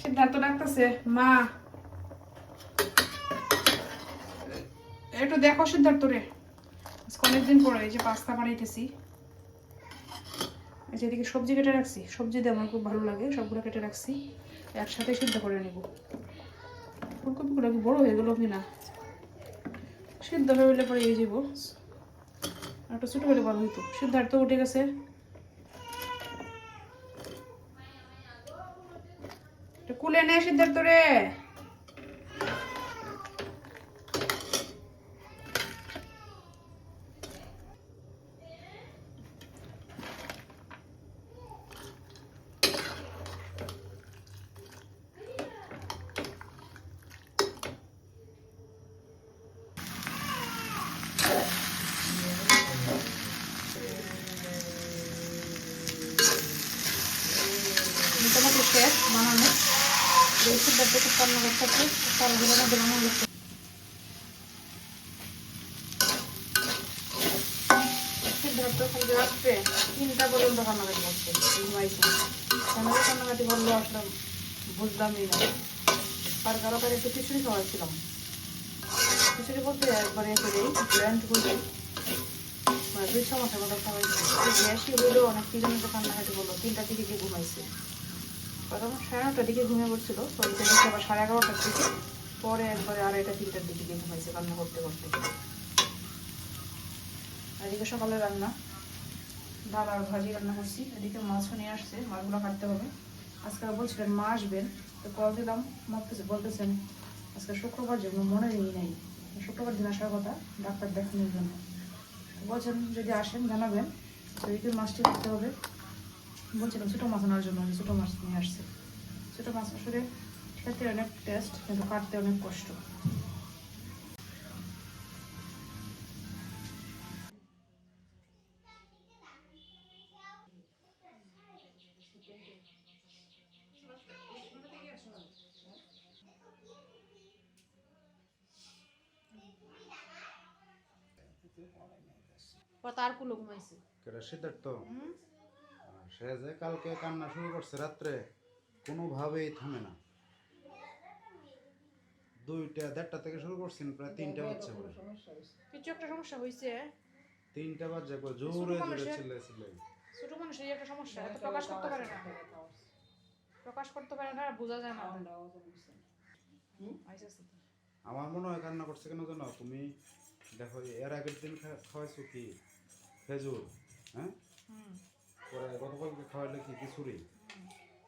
সিদ্ধার্থ ডাকতেছে মা, একটু দেখো সিদ্ধার্থ রে, অনেকদিন পরে এই যে পাস্তা বানাইতেছি। যেদিকে সবজি কেটে রাখছি, সবজি দিয়ে আমার খুব ভালো লাগে, সবগুলো কেটে রাখছি, একসাথে সিদ্ধ করে নেব। ফুলকপিগুলো কি বড় হয়ে গেল কিনা, সিদ্ধ হয়ে গেলে পরে এই যাবো, একটা ছোটো হলে ভালো হইতো। সিদ্ধার্থ উঠে গেছে, কুলে নে সিদ্ধার্থ রে। মোটামুটি শেষ বানানো, সিদ্ধার্থ খুব রান্না করতে তারগুলো বানানো হচ্ছে। সিদ্ধার্থ রাত্রে 3টা পর্যন্ত কান্নাকাটি করছে, কান্নাকাটি করলো আসলে বুঝলামই না। আর কারো কারো একটু খিচুড়ি খাওয়াচ্ছিলাম, খিচুড়ি বলতে একবারে ব্র্যান্ড বলতে 2 মাসের মতো খাওয়াইছি। গ্যাসই হইলো অনেক কি জন্য কান্নাকাটি করলো, 3টার দিকে গিয়ে ঘুমাইছে। প্রথম 9:30টার দিকে ঘুমিয়ে পড়ছিল, আবার 11:30টার দিকে, পরে একবারে 2:30 3টার দিকে গিয়ে ঘুমাইছে কান্না করতে করতে। এদিকে সকালে রান্না, ডাল আর ভাজি রান্না করছি। এদিকে মাছও নিয়ে আসছে, মাছগুলো কাটতে হবে। আজকে বলছিলেন মা আসবেন, তো কল দিলাম, বলতেছেন আজকে শুক্রবার, যেগুলো মনে নেই, শুক্রবার দিন আসার কথা ডাক্তার দেখানোর জন্য। বলছেন যদি আসেন জানাবেন। তো এই মাছটি করতে হবে, বলছিলাম ছোটো মাছ আনার জন্য, ছোটো মাছ নিয়ে আসছে। ছোটো মাছ আসলে খেতে অনেক টেস্ট, কিন্তু কাটতে অনেক কষ্ট। তার কুলো ঘুমাইছে সিদ্ধার্থ, সে যে কালকে কান্না শুরু করছে রাত্রে, কোনোভাবেই থামে না। 2টা 1:30টা থেকে শুরু করছেন, প্রায় 3টা বাজছে। কিছু একটা সমস্যা হয়েছে, 3টা বাজে জোরে জোরে চিল্লাইছিল। ছোট মানুষের একটা সমস্যা, এত প্রকাশ করতে পারে না, প্রকাশ করতে পারে না, বোঝা যায় না। আমার মনে হয় কান্না করছে কেন জানো? তুমি দেখো, এর আগের দিন খাওয়াইছো কি খেজুর, হ্যাঁ, পরে গতকালকে খাওয়াইলে কি খিচুড়ি।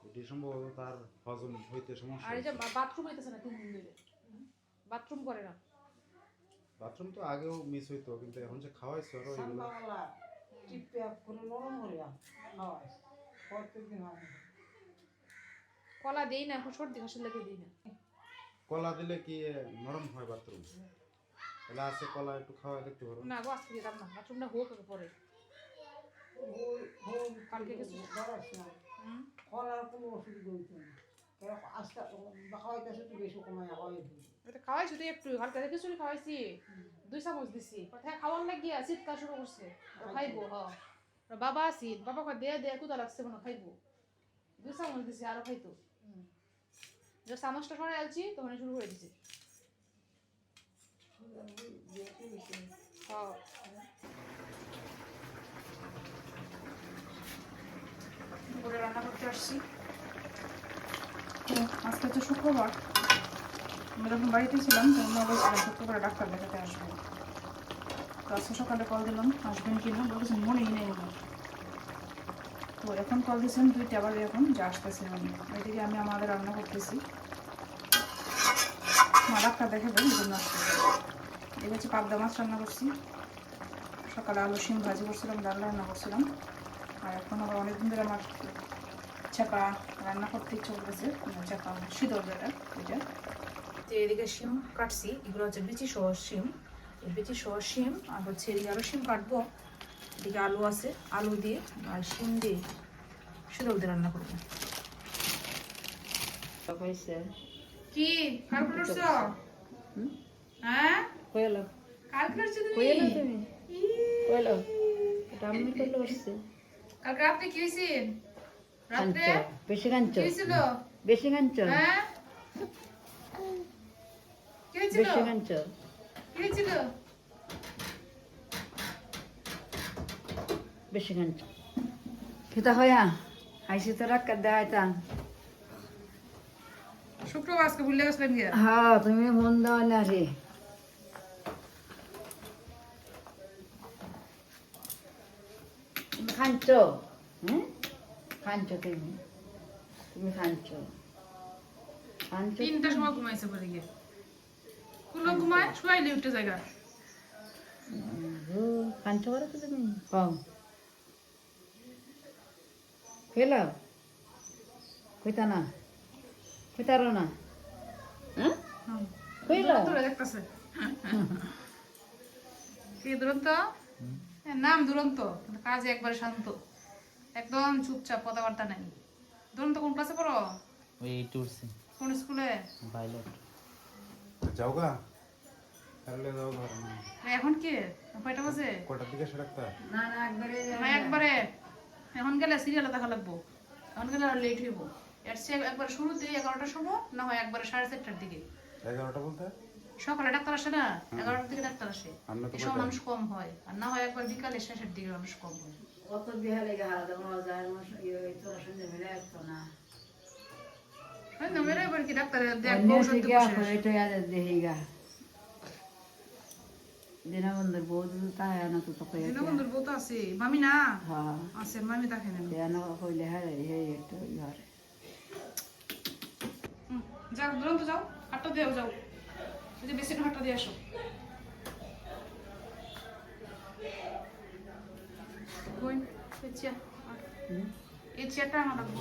এটি সম্ভবত তার হজম হইতে সমস্যা। আর এই যে বাথরুম হইতেছে না 3 দিন ধরে, বাথরুম করে না। বাথরুম তো আগেও মিস হইতো, কিন্তু এখন যে খাওয়াইছো আরো এগুলো টিপে করে নরম হইয়া খাওয়াই প্রত্যেকদিন হয়। কলা দেই না, সর্দি কাশি লাগে দেই না। কলা দিলে কি নরম হয় বাথরুম? তাহলে আছে কলা একটু খাওয়া দেখতে পারো। না গো, আজকে দিলাম না, বাথরুমটা হোক পরে। কালকে কিছু কলার কোনো অসুবিধা হইতো না, আজকে খাওয়াইতেছে তো বেশি কমায় খাওয়াই। এটা খাওয়াইছি তো একটু হালকা খিচুড়ি খাওয়াইছি, 2 চামচ দিছি, কোথায় খাওয়ার লাগিয়া চিৎকার শুরু করছে, খাইবো। বাবা আসিল, বাবা কয় দে দে, কুদা লাগছে মনে খাইবো। 2 চামচ দিছি, আরো খাইতো। যে চামচটা সরে আলছি তখন শুরু করে দিছি। দুপুরে রান্না করতে আসছি। আজকে হচ্ছে শুক্রবার, আমি যখন বাড়িতে ছিলাম তখন বলছিলাম শুক্রবার ডাক্তার দেখাতে আসবো। তো আজকে সকালে কল দিলাম আসবেন কিনা, বলতেছেন মনেই নেই আমার। তো এখন কল দিয়েছেন 2টা বাজে এখন, যে আসতেছেন উনি। ওইদিকে আমি আমাদের রান্না করতেছি, মা ডাক্তার দেখাবেন এই জন্য আসছে। এই হচ্ছে পাবদা মাছ রান্না করছি, সকালে আলু শিম ভাজি করছিলাম, ডাল রান্না করছিলাম। আর এখন আবার অনেকদিন ধরে আমার চাপা রান্না করতে ইচ্ছে করতেছে, চাপা শীতল যেটা এটা। তো এদিকে শিম কাটছি, এগুলো হচ্ছে বিচি সহ শিম, এই বিচি সহ শিম। আর হচ্ছে এদিকে আরও শিম কাটবো, এদিকে আলু আছে, আলু দিয়ে আর শিম দিয়ে শুধু দিয়ে রান্না করবো। হয়েছে কি ক্যালকুলেটর হ্যাঁ কইলো ক্যালকুলেটর তুমি কইলো তুমি কইলো এটা আমি করলে হচ্ছে কালকে রাতে কি হয়েছিল? রাতে বেশি কাঞ্চ কি হয়েছিল? বেশি কাঞ্চ হ্যাঁ কি হয়েছিল? বেশি কাঞ্চ কি হয়েছিল? বেশি কাঞ্চ কিতা হয়া আইসি তো রাখ দেখাইতা শুক্রবার আজকে ভুলে গেছিলেন গিয়া। হ্যাঁ তুমি মন দাও না রে তুমি খাঞ্চ হ্যাঁ খাঞ্চ তুমি তুমি খাঞ্চ খাঞ্চ 3টার সময় ঘুমাইছে পরে গিয়ে। কুলো ঘুমায় শুয়াইলে উঠে জায়গা। খাঞ্চ করো তো তুমি কম খেলা কইতা না কইতারো না হ্যাঁ কইলা দূরে দেখতেছে কি দুরন্ত? নাম দুরন্ত, কিন্তু কাজে একবারে শান্ত, একদম চুপচাপ, কথাবার্তা নাই। দুরন্ত কোন ক্লাসে পড়ো? ওই টুরসি কোন স্কুলে? পাইলট যাও গা তাহলে যাও ঘর এখন কি কয়টা বাজে? কটার দিকে সে রাখতা না না একবারে না একবারে এখন গেলে সিরিয়ালে দেখা লাগবো, এখন গেলে আর লেট হইব। এর চেয়ে একবার শুরুতে 11টার সময়, না হয় একবারে 4:30টার দিকে। 11টা বলতে সকালে ডাক্তার আসে না, 11টার দিকে ডাক্তার আসে, আমরা তো এই সময় মানুষ কম হয়। আর না হয় একবার বিকালে শেষের দিকে মানুষ কম হয়। অত বিহারে গেলা তোমার যায় তোরা শুনে মিলে একতো না হয় না, মেরে এবার কি ডাক্তারে দেখ অন্য ঔষধ থেকে দিব শেষ। আসলে এটা याद দেহিগা দিনাবন্ধর বহুত তাই না তো তো কই দীনবন্ধুর বউ তো আছে, মামি না হ্যাঁ আছে, মামি দেখে নেন। দেনা কইলে হারে হে একটু ইয়ার যাও দুরন্ত যাও, হাতটা দিয়ে যাও, ওই যে বেসিন হাতটা দিয়ে আসো। কই এই চেয়ার, এই চেয়ারটা আমার লাগবে।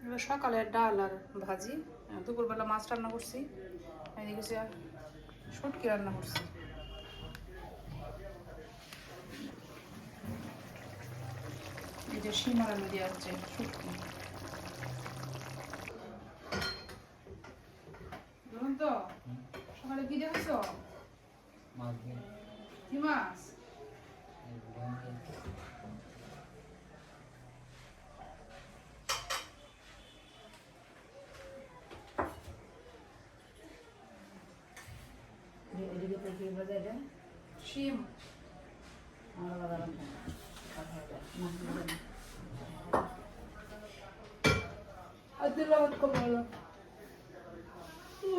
এবার সকালে ডাল আর ভাজি, দুপুরবেলা মাছ রান্না করছি, এদিকে হচ্ছে শুটকি রান্না করছি। এই যে শিম আর আলু দেওয়া হচ্ছে শুটকি। বলুন তো সকালে কি দেখেছ? মাছ দিয়ে কি মাছ? এদিকে তো কি বাজে রে শিম। আমরা বাজার না আদিলা মত কমালো ও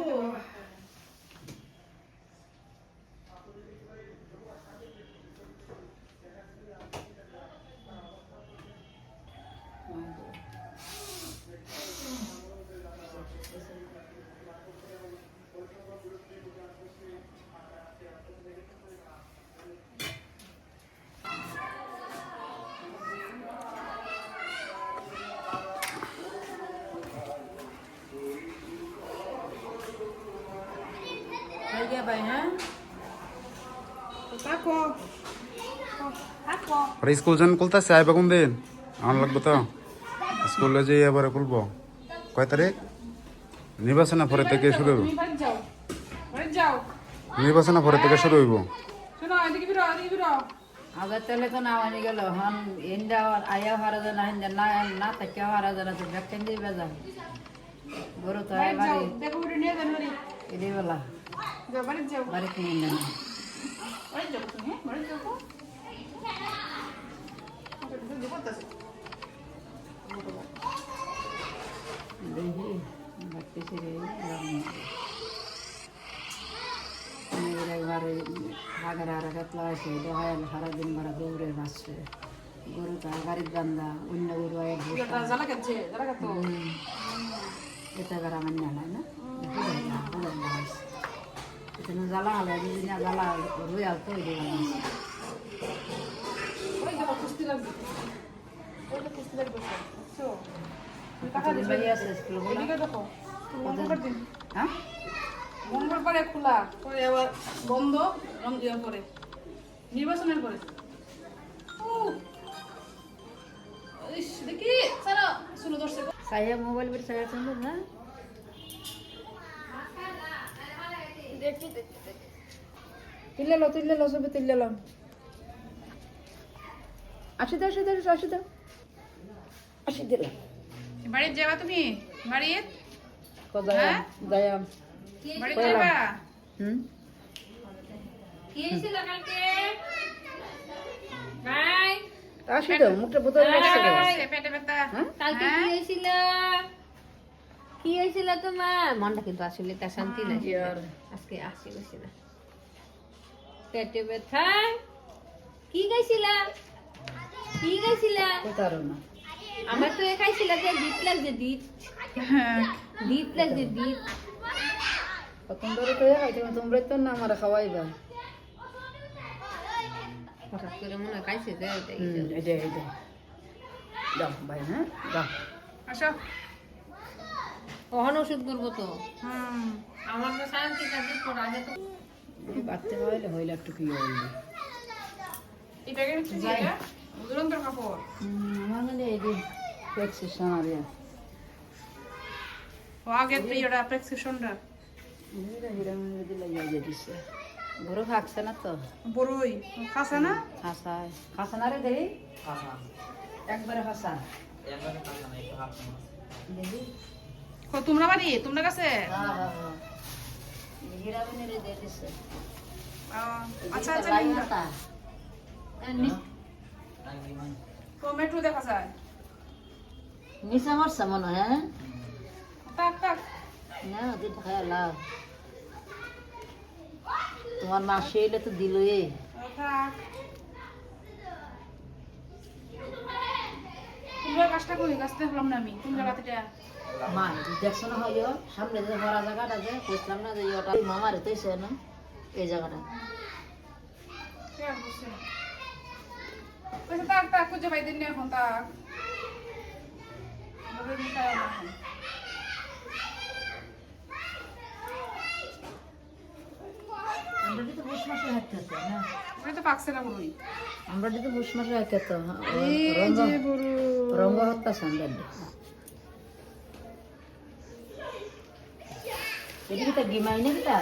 হয়ে গিয়ে ভাই হ্যাঁ তাকো তাকো আর স্কুল যান খুলতেছে আইবা কোন দিন আমার লাগবে তো স্কুলে যে এবারে খুলবো কয় তারিখ নির্বাচন পরে থেকে শুরু হইব তুমি বাড়ি যাও, বাড়ি যাও। নির্বাচন পরে থেকে শুরু হইব শোনো এদিকে বিরো, এদিকে বিরো। আগের তেলে তো নামানি গেল হন ইন্দা আয়া হারা জানা হিন্দা না না তাকে হারা জানা তো ব্যাখ্যান দিয়ে বেজা গরু তো বাড়ি যাও, বাড়ি দেখো ওটা নিয়ে যান বাড়ি। এদিকে বেলা যাও বাড়ি যাও, বাড়ি কিনে নেন বাড়ি যাও তুমি, বাড়ি যাও তো। দেখি বাড়তে ছেড়ে একবারে হাগার হারা কাতলা আছে দেখায় সারাদিন মারা দৌড়ে বাঁচছে গরু তো বাড়ির বান্ধা অন্য গরু আয় জ্বালা খাচ্ছে, জ্বালা খাতো। এটা করা আমার না হয় না এখানে জ্বালা হলে দুদিন জ্বালা রুই আলতো ওই যাবো, কুস্তি লাগবে। ওই তো কিস্তি বের করছে বুঝছো তুমি টাকা দিবে ভাই আছে স্কুল বলা এদিকে দেখো মঙ্গলবার দিন হ্যাঁ মঙ্গলবারে খোলা পরে আবার বন্ধ রমজান পরে নির্বাচনের পরে ইস দেখি সারা শুনো দর্শক সাইয়া মোবাইল বের সাইয়া সুন্দর না দেখি তুললে লো সবে তুললে লো আসি দাও বাড়িতে যাবা তুমি বাড়িতে কোথায় হ্যাঁ? যাইম বাড়িতে যাবা হুম আসি দাও মুখটা বোতল পেটে ব্যথা কালকে কি হয়েছিল কি হয়েছিল তোমার মনটা কিন্তু আসলে তা শান্তি লাগে আজকে আসি বসে না পেটে ব্যথা কি গাইছিলা কোথাও না আমার তো খাইছিল যে দিত লাগছে দিত লাগছে দিত তোমরা তো তোমরা তো না আমার খাওয়াইবা হঠাৎ করে মনে হয় খাইছে যে এটা যাও ভাই হ্যাঁ যাও আসো কখন ওষুধ করবো তো হুম আমার তো শান্তি কাছে পড়া আগে তো বাচ্চা হইলে হইলে একটু কি হইলে এই প্যাকেট কি এটা দুরন্ত কাপড় আমার মানে এই যে প্রেসক্রিপশন আর ও আগে প্রিয়টা প্রেসক্রিপশনটা গরু খাচ্ছে না তো বড়ই খাসা না খাসা না রে দেই একবারে খাসা দেখি কো তোমরা বাড়ি তোমরা কাছে আচ্ছা আচ্ছা টমেটো দেখা যায় নিচে মারছে মনে হয় হ্যাঁ তাক তাক না ওদের খায় লাভ তোমার মা সেইলে তো দিলই থাক তোমরা কাজটা করি কাজটা হলাম না আমি কোন জায়গাতে এটা মা দেখছো না হইও সামনে যে ভরা জায়গাটা যে বুঝলাম না যে ওটা মামারে তৈছে না এই জায়গাটা কে বুঝছে কইছে তাক তাক খুঁজে পাই দিন না এখন তাক বলে মিটাই না এখন আমরা তো বুঝ মাসে হাঁটতে না ওই তো পাকছে না বড়ই আমরা তো বুঝ মাসে হাঁটতে তো এই যে বড় রঙ্গ হত্যা সান্দাল এদিকে তো গিমাই নাকি তা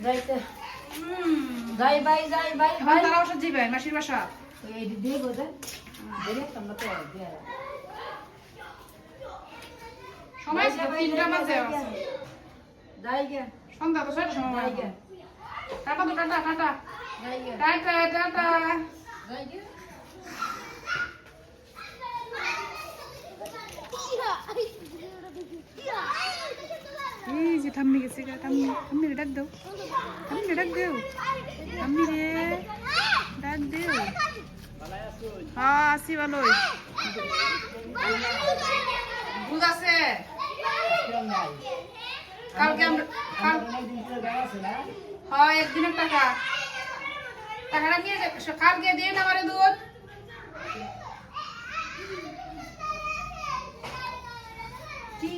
যাইতে যাই বাই এখন তারা ওষুধ যাবে মাসির বাসা এই দিয়ে গোদা দেরে তোমরা তো দিয়া সময় ছিল 3টা বাজে যাই গে সন্ধ্যা তো 6টার সময় যাই গে টাটা তো টাটা টাটা যাই গে টাটা টাটা যাই গে এই যে থাম্মি গেছে গা থাম্মি রে ডাক দাও থাম্মি রে ডাক দাও থাম্মি রে ডাক দাও হ্যাঁ আসি ভালোই দুধ আছে কালকে আমরা হ্যাঁ একদিনের টাকাটা নিয়ে কালকে দিয়ে না আমারে দুধ কি